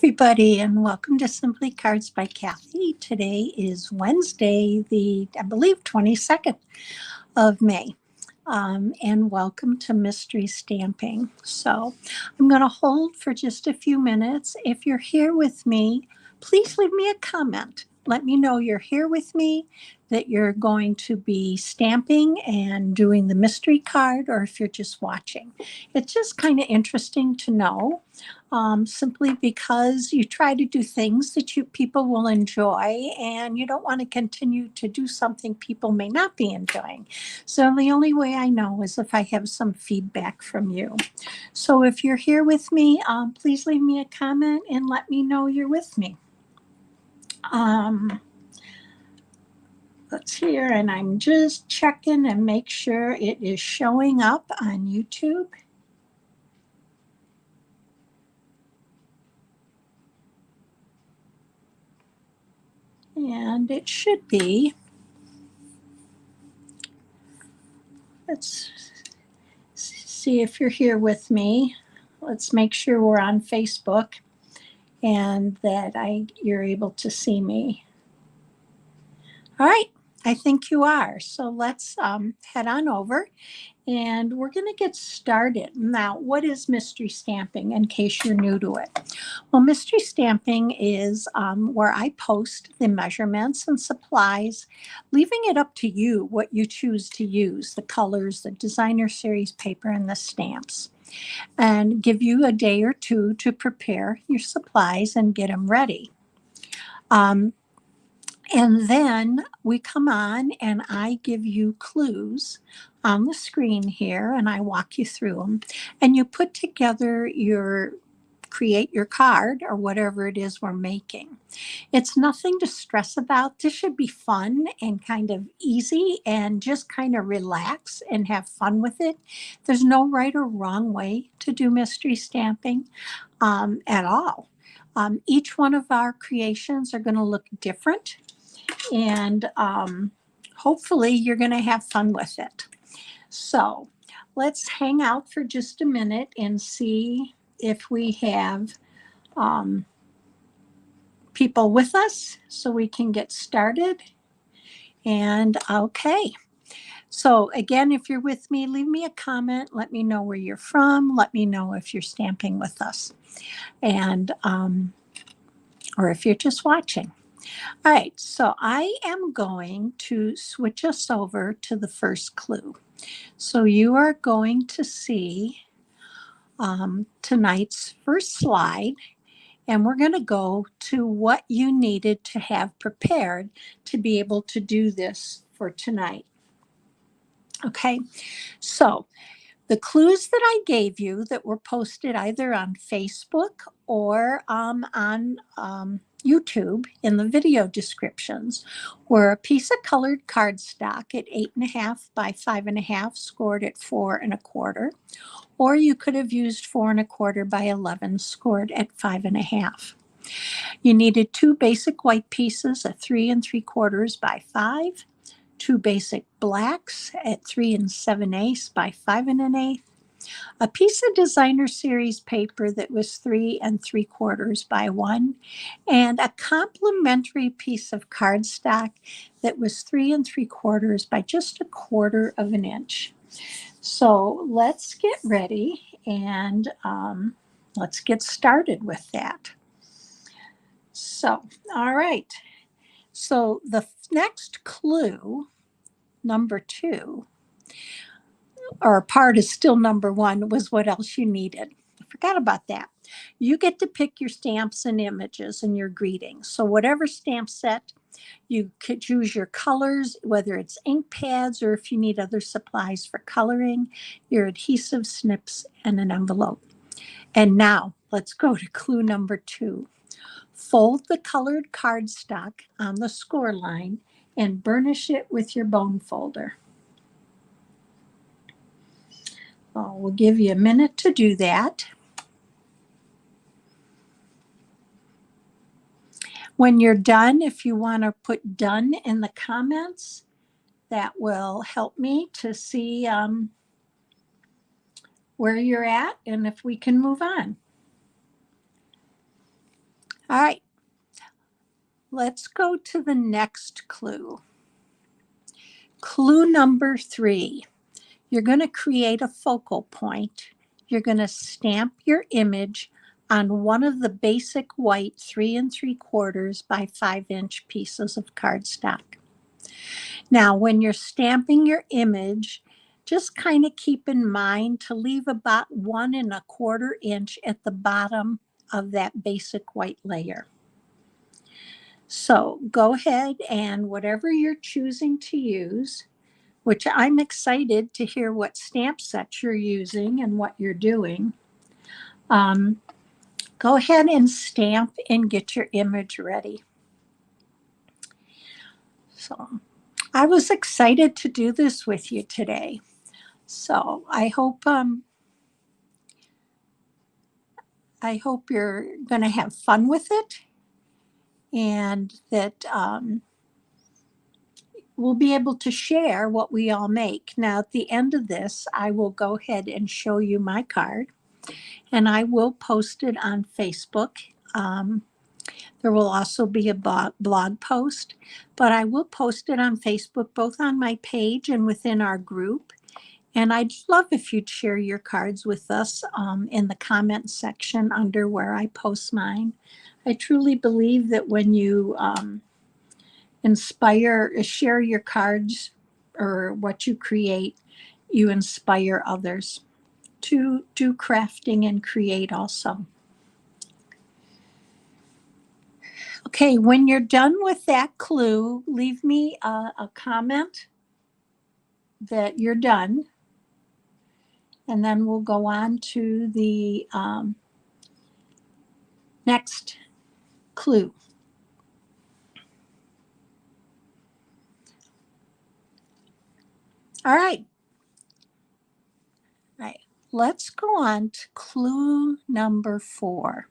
everybody, and welcome to Simply Cards by Kathi. Today is Wednesday, I believe, 22nd of May. And welcome to Mystery Stamping. So I'm going to hold for just a few minutes. If you're here with me, please leave me a comment. Let me know you're here with me, that you're going to be stamping and doing the mystery card, or if you're just watching. It's just kind of interesting to know, simply because you try to do things that people will enjoy, and you don't want to continue to do something people may not be enjoying. So the only way I know is if I have some feedback from you. So if you're here with me, please leave me a comment and let me know you're with me. Let's see here, and I'm just checking and make sure it is showing up on YouTube. And it should be. Let's see if you're here with me. Let's make sure we're on Facebook and that you're able to see me. All right, I think you are. So let's head on over and we're going to get started. Now, what is mystery stamping in case you're new to it? Well, mystery stamping is where I post the measurements and supplies, leaving it up to you what you choose to use, the colors, the designer series paper, and the stamps, and give you a day or two to prepare your supplies and get them ready. And then we come on and I give you clues on the screen here and I walk you through them, and you put together create your card or whatever it is we're making. It's nothing to stress about. This should be fun and kind of easy, and just kind of relax and have fun with it. There's no right or wrong way to do mystery stamping at all. Each one of our creations are going to look different, and hopefully you're going to have fun with it. So let's hang out for just a minute and see if we have people with us so we can get started. And okay. So again, if you're with me, leave me a comment. Let me know where you're from. Let me know if you're stamping with us, and or if you're just watching. All right, so I am going to switch us over to the first clue. So you are going to see tonight's first slide, and we're going to go to what you needed to have prepared to be able to do this for tonight. Okay, so the clues that I gave you that were posted either on Facebook or on YouTube in the video descriptions were a piece of colored cardstock at 8.5 by 5.5, scored at 4 1/4, or you could have used 4 1/4 by 11, scored at 5.5. You needed 2 basic white pieces at 3 3/4 by 5, 2 basic blacks at 3 7/8 by 5 1/8, a piece of designer series paper that was 3 3/4 by 1, and a complementary piece of cardstock that was 3 3/4 by just 1/4 of an inch. So let's get ready and let's get started with that. So, all right. So the next clue, number 2, or part is still number 1, was what else you needed. I forgot about that. You get to pick your stamps and images and your greetings. So whatever stamp set, you could choose your colors, whether it's ink pads or if you need other supplies for coloring, your adhesive, snips, and an envelope. And now let's go to clue number 2. Fold the colored cardstock on the score line and burnish it with your bone folder. We'll give you a minute to do that. When you're done, if you want to put done in the comments, that will help me to see where you're at and if we can move on. All right, let's go to the next clue. Clue number 3. You're going to create a focal point. You're going to stamp your image on one of the basic white 3 3/4 by 5-inch pieces of cardstock. Now, when you're stamping your image, just kind of keep in mind to leave about 1 1/4 inch at the bottom of that basic white layer. So go ahead and whatever you're choosing to use, which I'm excited to hear what stamp sets you're using and what you're doing. Go ahead and stamp and get your image ready. So I was excited to do this with you today. So I hope you're going to have fun with it, and that we'll be able to share what we all make. Now, at the end of this, I will go ahead and show you my card, and I will post it on Facebook. There will also be a blog post, but I will post it on Facebook, both on my page and within our group. And I'd love if you'd share your cards with us in the comment section under where I post mine. I truly believe that when you share your cards or what you create, you inspire others to do crafting and create also. Okay, when you're done with that clue, leave me a comment that you're done, and then we'll go on to the next clue. All right. All right. Let's go on to clue number 4.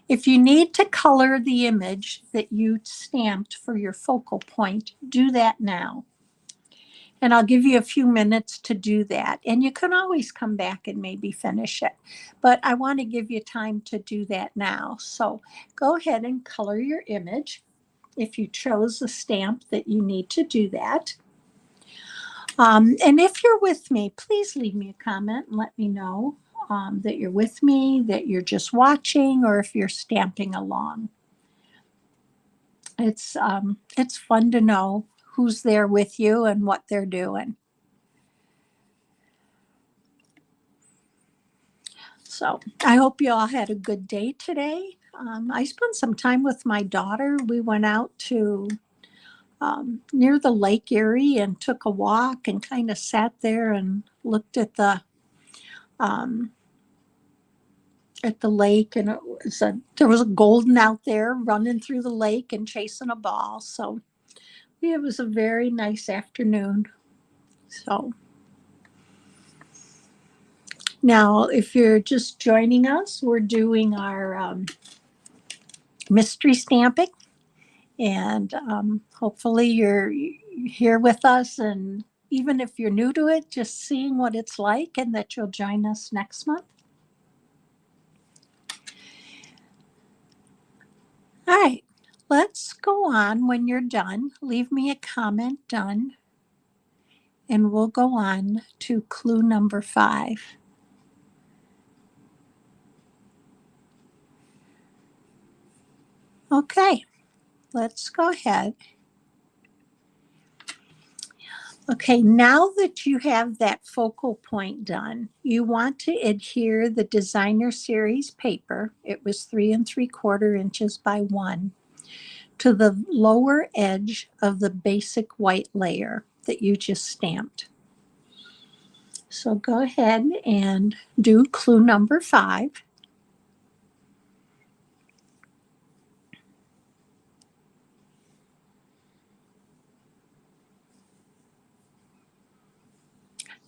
If you need to color the image that you stamped for your focal point, do that now. And I'll give you a few minutes to do that. And you can always come back and maybe finish it. But I want to give you time to do that now. So go ahead and color your image if you chose a stamp that you need to do that. And if you're with me, please leave me a comment and let me know that you're with me, that you're just watching, or if you're stamping along. It's fun to know who's there with you and what they're doing. So I hope you all had a good day today. I spent some time with my daughter. We went out to near the Lake Erie and took a walk and kind of sat there and looked at the lake, and there was a golden out there running through the lake and chasing a ball. So it was a very nice afternoon. So now, if you're just joining us, we're doing our mystery stamping, and hopefully you're here with us, and even if you're new to it, just seeing what it's like, and that you'll join us next month. All right, let's go on. When you're done, leave me a comment, done, and we'll go on to clue number 5. Okay, let's go ahead. Okay, now that you have that focal point done, you want to adhere the designer series paper, it was 3 3/4 inches by 1, to the lower edge of the basic white layer that you just stamped. So go ahead and do clue number 5.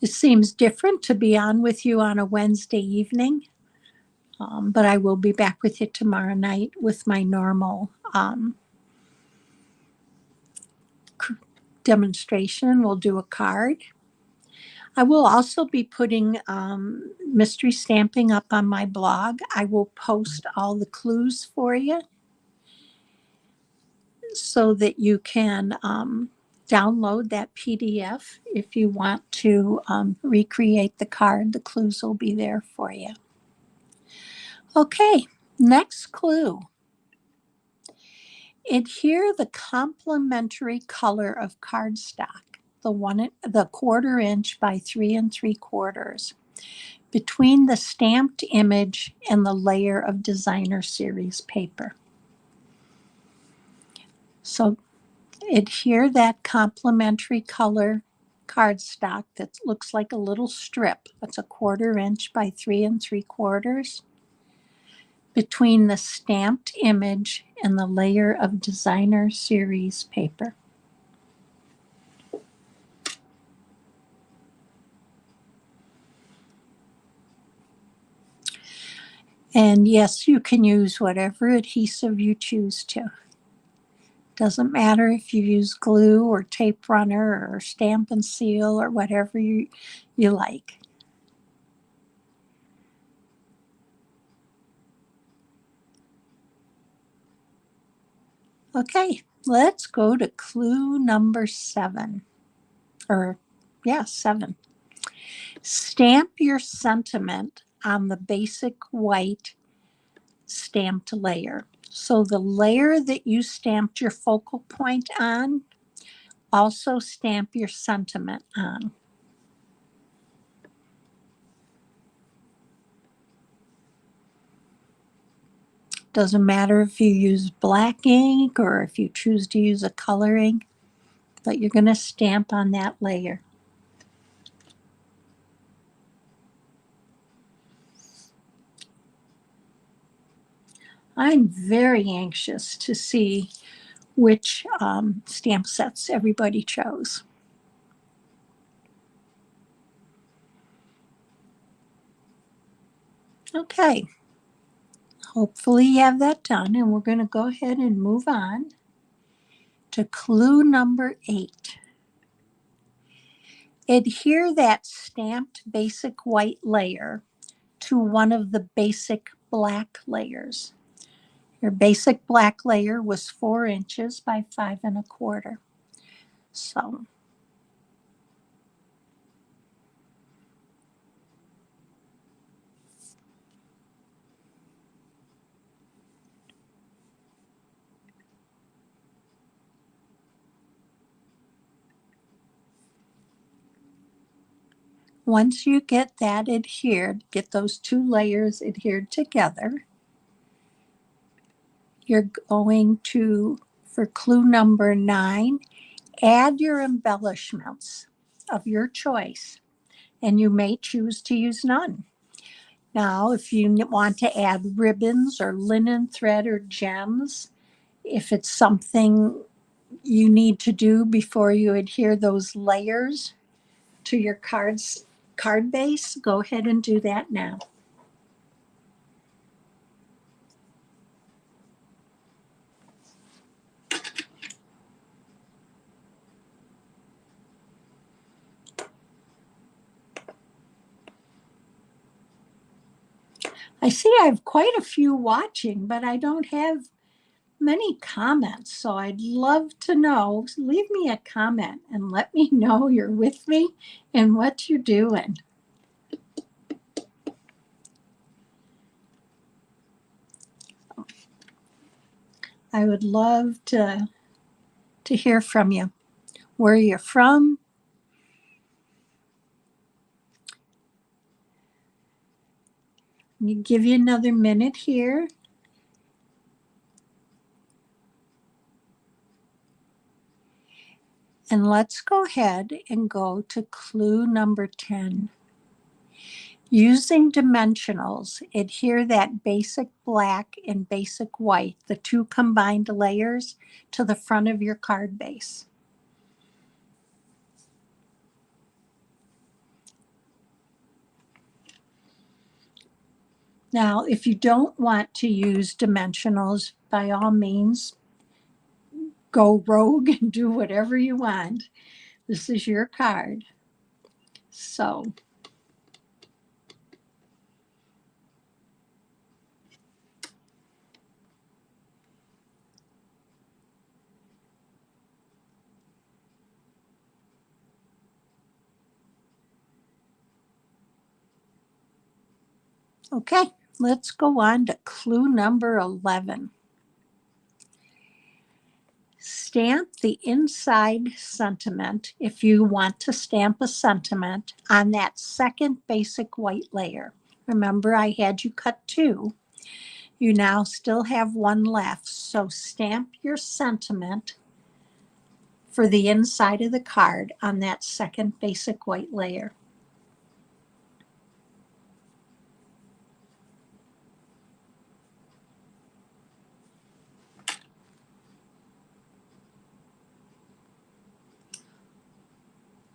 It seems different to be on with you on a Wednesday evening, but I will be back with you tomorrow night with my normal demonstration. We'll do a card. I will also be putting mystery stamping up on my blog. I will post all the clues for you so that you can download that PDF if you want to recreate the card. The clues will be there for you. Okay, next clue. Adhere the complementary color of cardstock, the 1/4 inch by 3 3/4, between the stamped image and the layer of designer series paper. So adhere that complementary color cardstock that looks like a little strip. That's a 1/4 inch by 3 3/4 between the stamped image and the layer of designer series paper. And yes, you can use whatever adhesive you choose to. Doesn't matter if you use glue or tape runner or stamp and seal or whatever you like. Okay, let's go to clue number 7. Or, yeah, 7. Stamp your sentiment on the basic white stamped layer. So the layer that you stamped your focal point on, also stamp your sentiment on. Doesn't matter if you use black ink or if you choose to use a color ink, but you're going to stamp on that layer. I'm very anxious to see which stamp sets everybody chose. Okay, hopefully you have that done, and we're going to go ahead and move on to clue number 8. Adhere that stamped basic white layer to one of the basic black layers. Your basic black layer was 4 inches by 5 1/4. So once you get that adhered, get those 2 layers adhered together, you're going to, for clue number 9, add your embellishments of your choice, and you may choose to use none. Now, if you want to add ribbons or linen thread or gems, if it's something you need to do before you adhere those layers to your card base, go ahead and do that now. I see I have quite a few watching, but I don't have many comments. So I'd love to know. Leave me a comment and let me know you're with me and what you're doing. I would love to hear from you, where you're from. Give you another minute here. And let's go ahead and go to clue number 10. Using dimensionals, adhere that basic black and basic white, the 2 combined layers, to the front of your card base. Now, if you don't want to use dimensionals, by all means, go rogue and do whatever you want. This is your card. So okay, let's go on to clue number 11. Stamp the inside sentiment, if you want to stamp a sentiment, on that second basic white layer. Remember, I had you cut 2. You now still have 1 left. So stamp your sentiment for the inside of the card on that second basic white layer.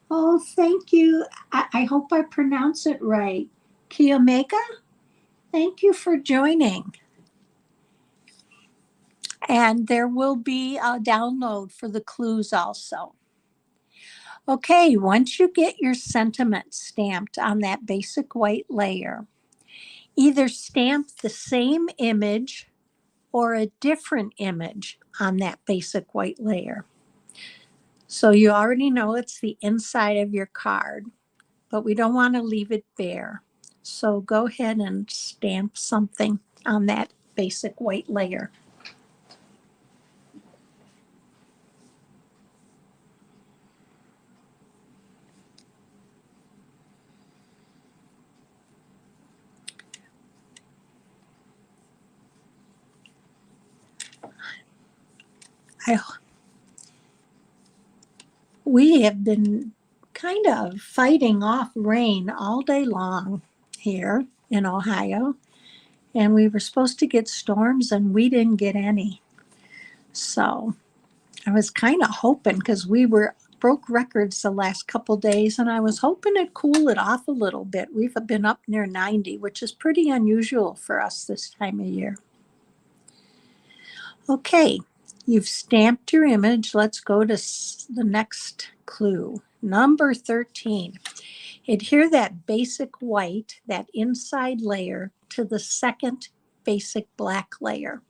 Oh, thank you. I hope I pronounce it right. Kiomeka, thank you for joining. And there will be a download for the clues also. Okay, once you get your sentiment stamped on that basic white layer, either stamp the same image or a different image on that basic white layer. So you already know it's the inside of your card, but we don't want to leave it bare. So go ahead and stamp something on that basic white layer. We have been kind of fighting off rain all day long here in Ohio, and we were supposed to get storms and we didn't get any. So I was kind of hoping, because we broke records the last couple days, and I was hoping it'd cool it off a little bit. We've been up near 90, which is pretty unusual for us this time of year. Okay, you've stamped your image. Let's go to the next clue. Number 13. Adhere that basic white, that inside layer, to the second basic black layer.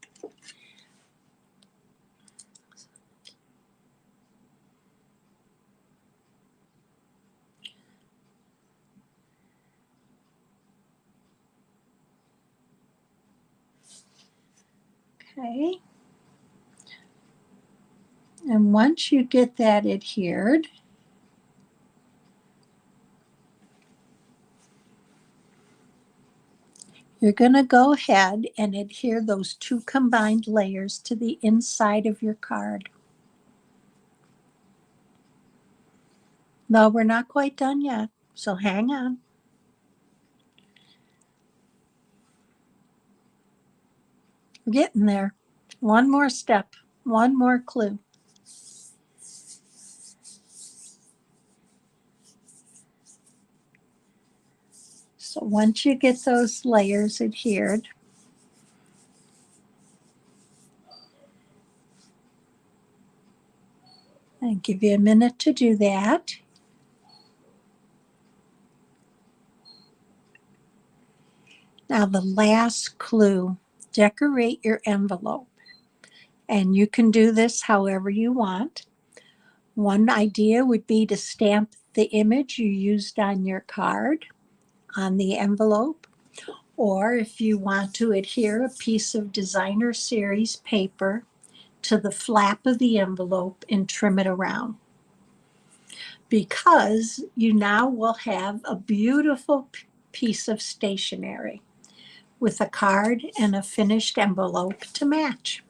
Okay. And once you get that adhered, you're going to go ahead and adhere those 2 combined layers to the inside of your card. No, we're not quite done yet, so hang on. We're getting there. One more step, one more clue. So once you get those layers adhered, I'll give you a minute to do that. Now the last clue, decorate your envelope. And you can do this however you want. One idea would be to stamp the image you used on your card on the envelope, or if you want to adhere a piece of designer series paper to the flap of the envelope and trim it around, because you now will have a beautiful piece of stationery with a card and a finished envelope to match.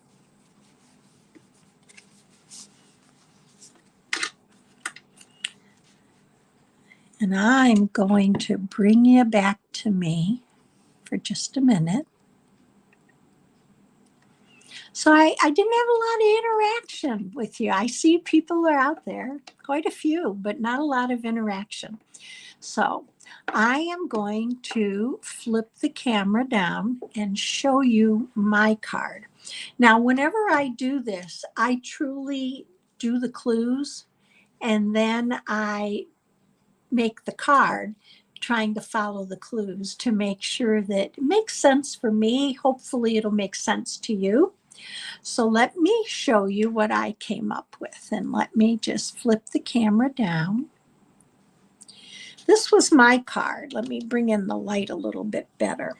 And I'm going to bring you back to me for just a minute. So I didn't have a lot of interaction with you. I see people are out there, quite a few, but not a lot of interaction. So I am going to flip the camera down and show you my card. Now, whenever I do this, I truly do the clues, and then I make the card, trying to follow the clues to make sure that it makes sense for me. Hopefully it'll make sense to you. So let me show you what I came up with, and let me just flip the camera down. This was my card. Let me bring in the light a little bit better.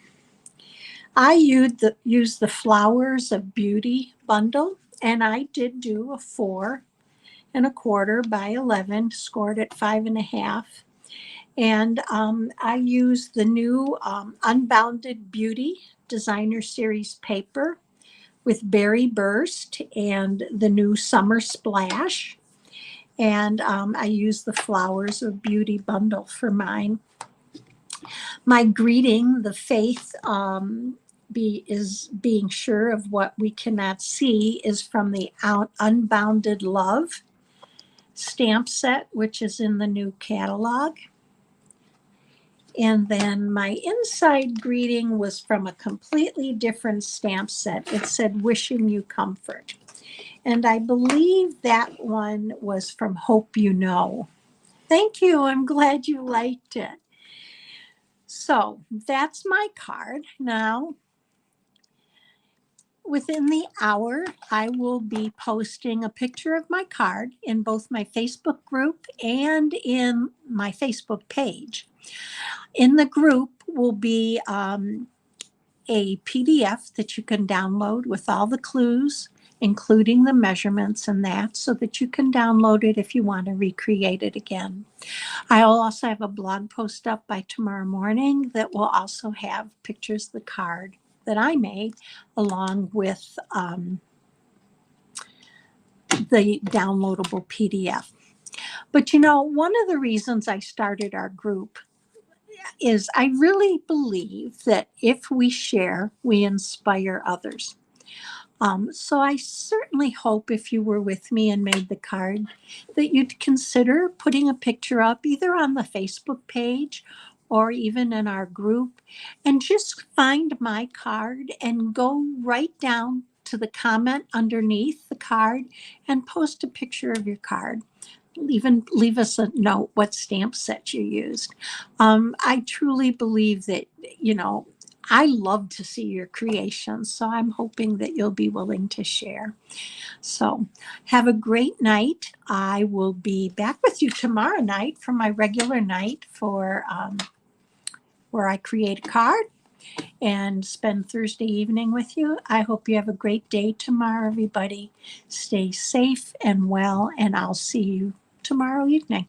I used the Flowers of Beauty bundle, and I did do a 4¼ by 11, scored at 5½. And I used the new Unbounded Beauty Designer Series paper with Berry Burst and the new Summer Splash. And I used the Flowers of Beauty bundle for mine. My greeting, the faith is being sure of what we cannot see, is from the Unbounded Love stamp set, which is in the new catalog. And then my inside greeting was from a completely different stamp set. It said, "Wishing you comfort." And I believe that one was from Hope You Know. Thank you. I'm glad you liked it. So that's my card. Now, within the hour, I will be posting a picture of my card in both my Facebook group and in my Facebook page. In the group will be a PDF that you can download with all the clues, including the measurements and that, so that you can download it if you want to recreate it again. I'll also have a blog post up by tomorrow morning that will also have pictures of the card that I made, along with the downloadable PDF. But you know, one of the reasons I started our group is I really believe that if we share, we inspire others. So I certainly hope, if you were with me and made the card, that you'd consider putting a picture up either on the Facebook page or even in our group, and just find my card and go right down to the comment underneath the card and post a picture of your card. Even leave us a note what stamp set you used. I truly believe that, you know, I love to see your creations, so I'm hoping that you'll be willing to share. So have a great night. I will be back with you tomorrow night for my regular night for where I create a card and spend Thursday evening with you. I hope you have a great day tomorrow, everybody. Stay safe and well, and I'll see you tomorrow evening.